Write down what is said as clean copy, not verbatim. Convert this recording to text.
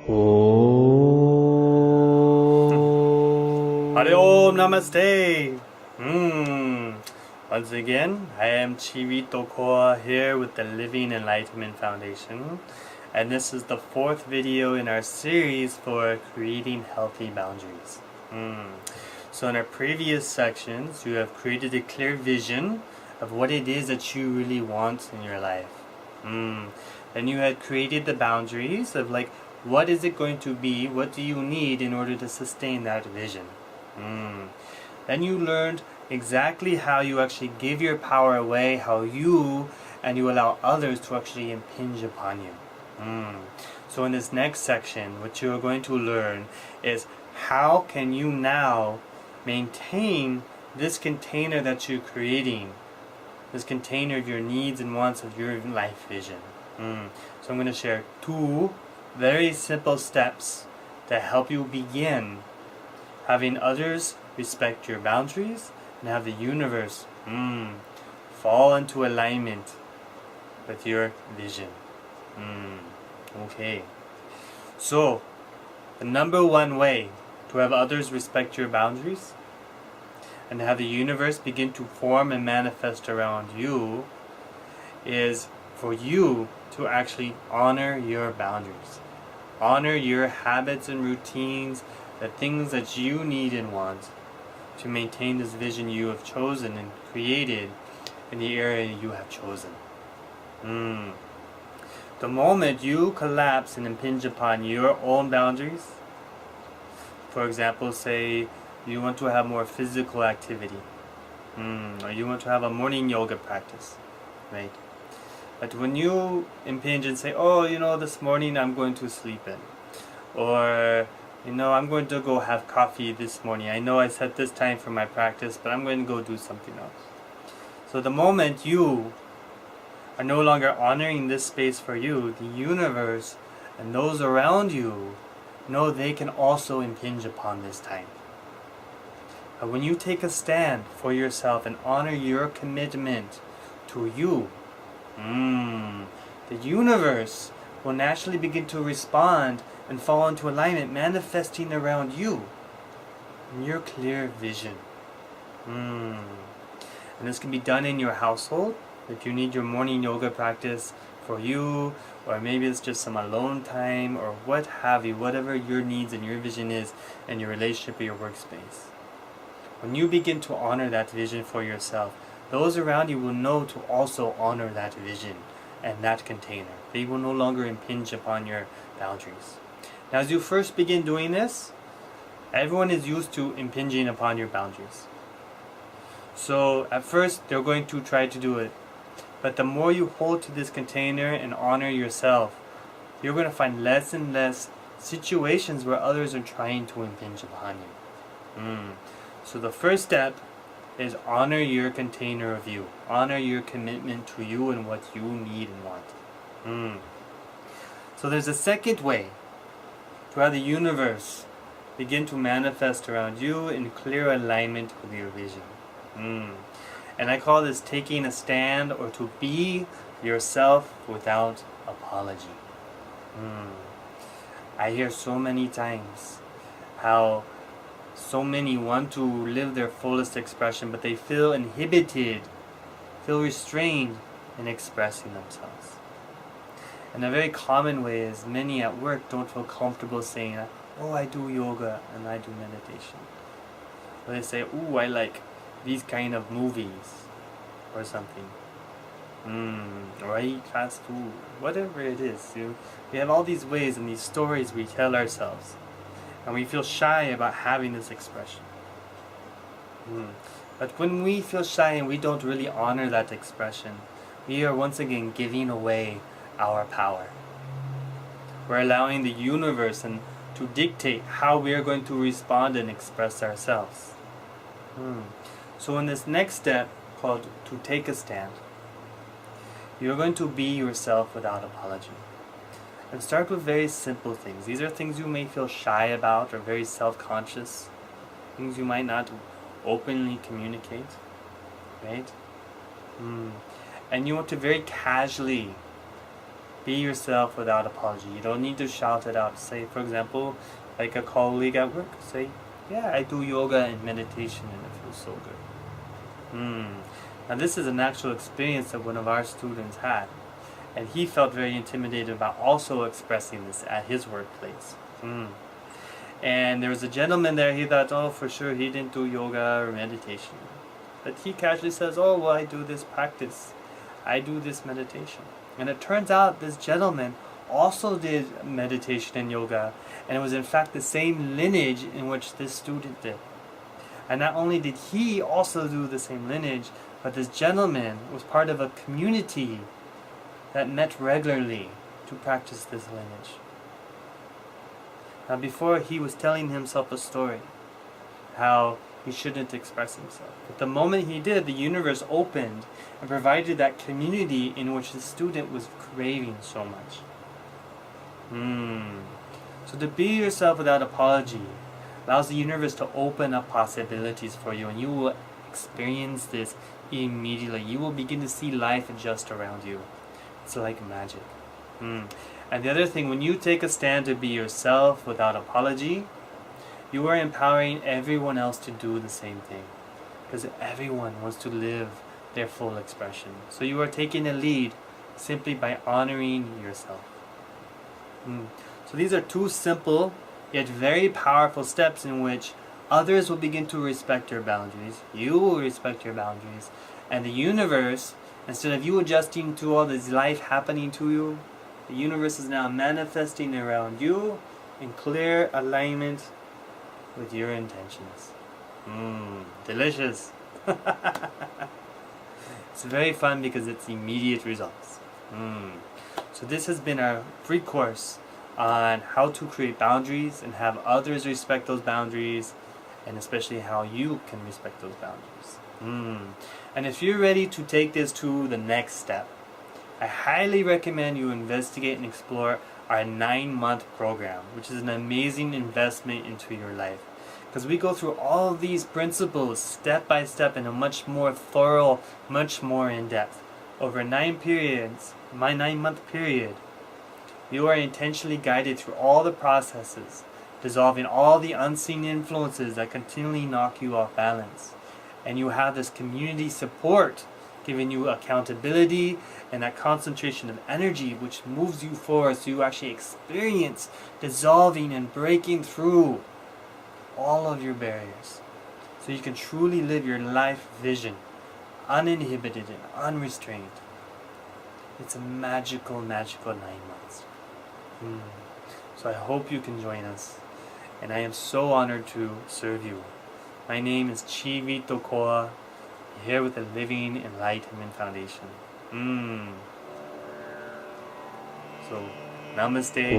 Hare Om Namaste. Once again, I am Chivi Tokoa here with the Living Enlightenment Foundation, and this is the fourth video in our series for creating healthy boundaries. So in our previous sections, you have created a clear vision of what it is that you really want in your life. Then you had created the boundaries of what is it going to be, what do you need in order to sustain that vision. Then you learned exactly how you actually give your power away, how you allow others to actually impinge upon you. So in this next section, what you are going to learn is how can you now maintain this container that you're creating, this container of your needs and wants of your life vision. So I'm going to share two very simple steps to help you begin having others respect your boundaries and have the universe fall into alignment with your vision. Okay. So, the number one way to have others respect your boundaries and have the universe begin to form and manifest around you is for you to actually honor your boundaries. Honor your habits and routines, the things that you need and want to maintain this vision you have chosen and created in the area you have chosen. The moment you collapse and impinge upon your own boundaries, for example, say you want to have more physical activity, or you want to have a morning yoga practice, right? But when you impinge and say, this morning I'm going to sleep in, or I'm going to go have coffee this morning. I know I set this time for my practice, but I'm going to go do something else. So the moment you are no longer honoring this space for you, the universe and those around you know they can also impinge upon this time. But when you take a stand for yourself and honor your commitment to you, the universe will naturally begin to respond and fall into alignment, manifesting around you in your clear vision. And this can be done in your household. If you need your morning yoga practice for you, or maybe it's just some alone time, or what have you, whatever your needs and your vision is in your relationship or your workspace. When you begin to honor that vision for yourself, those around you will know to also honor that vision and that container. They will no longer impinge upon your boundaries. Now, as you first begin doing this, everyone is used to impinging upon your boundaries. So at first, they're going to try to do it. But the more you hold to this container and honor yourself, you're going to find less and less situations where others are trying to impinge upon you. So the first step is honor your container of you. Honor your commitment to you and what you need and want. So there's a second way to have the universe begin to manifest around you in clear alignment with your vision. And I call this taking a stand, or to be yourself without apology. I hear so many times how so many want to live their fullest expression, but they feel inhibited, feel restrained in expressing themselves. And a very common way is many at work don't feel comfortable saying, I do yoga and I do meditation. Or they say, I like these kind of movies or something. Or I eat fast food. Whatever it is. We have all these ways and these stories we tell ourselves. And we feel shy about having this expression. But when we feel shy and we don't really honor that expression, we are once again giving away our power. We're allowing the universe to dictate how we are going to respond and express ourselves. So in this next step, called to take a stand, you're going to be yourself without apology. And start with very simple things. These are things you may feel shy about or very self-conscious. Things you might not openly communicate. Right? And you want to very casually Be yourself without apology. You don't need to shout it out. Say, for example, like a colleague at work, say, yeah, I do yoga and meditation and it feels so good. Now this is an actual experience that one of our students had. And he felt very intimidated about also expressing this at his workplace. And there was a gentleman there, he thought, oh, for sure he didn't do yoga or meditation. But he casually says, oh, well, I do this practice. I do this meditation. And it turns out this gentleman also did meditation and yoga. And it was in fact the same lineage in which this student did. And not only did he also do the same lineage, but this gentleman was part of a community that met regularly to practice this lineage. Now before, he was telling himself a story, how he shouldn't express himself. But the moment he did, the universe opened and provided that community in which the student was craving so much. So to be yourself without apology allows the universe to open up possibilities for you, and you will experience this immediately. You will begin to see life adjust around you. It's like magic. And the other thing, when you take a stand to be yourself without apology, you are empowering everyone else to do the same thing. Because everyone wants to live their full expression. So you are taking a lead simply by honoring yourself. So these are two simple yet very powerful steps in which others will begin to respect your boundaries. You will respect your boundaries. And the universe, instead of you adjusting to all this life happening to you, the universe is now manifesting around you in clear alignment with your intentions. Delicious. It's very fun because it's immediate results. So this has been our free course on how to create boundaries and have others respect those boundaries, and especially how you can respect those boundaries. And if you're ready to take this to the next step, I highly recommend you investigate and explore our 9-month program, which is an amazing investment into your life. Because we go through all of these principles step by step in a much more thorough, much more in-depth. Over 9 periods, my 9-month period, you are intentionally guided through all the processes, dissolving all the unseen influences that continually knock you off balance. And you have this community support, giving you accountability and that concentration of energy which moves you forward, so you actually experience dissolving and breaking through all of your barriers, so you can truly live your life vision uninhibited and unrestrained. It's a magical 9 months. So I hope you can join us, and I am so honored to serve you. My name is Chivi Tokoa, here with the Living Enlightenment Foundation. So, namaste.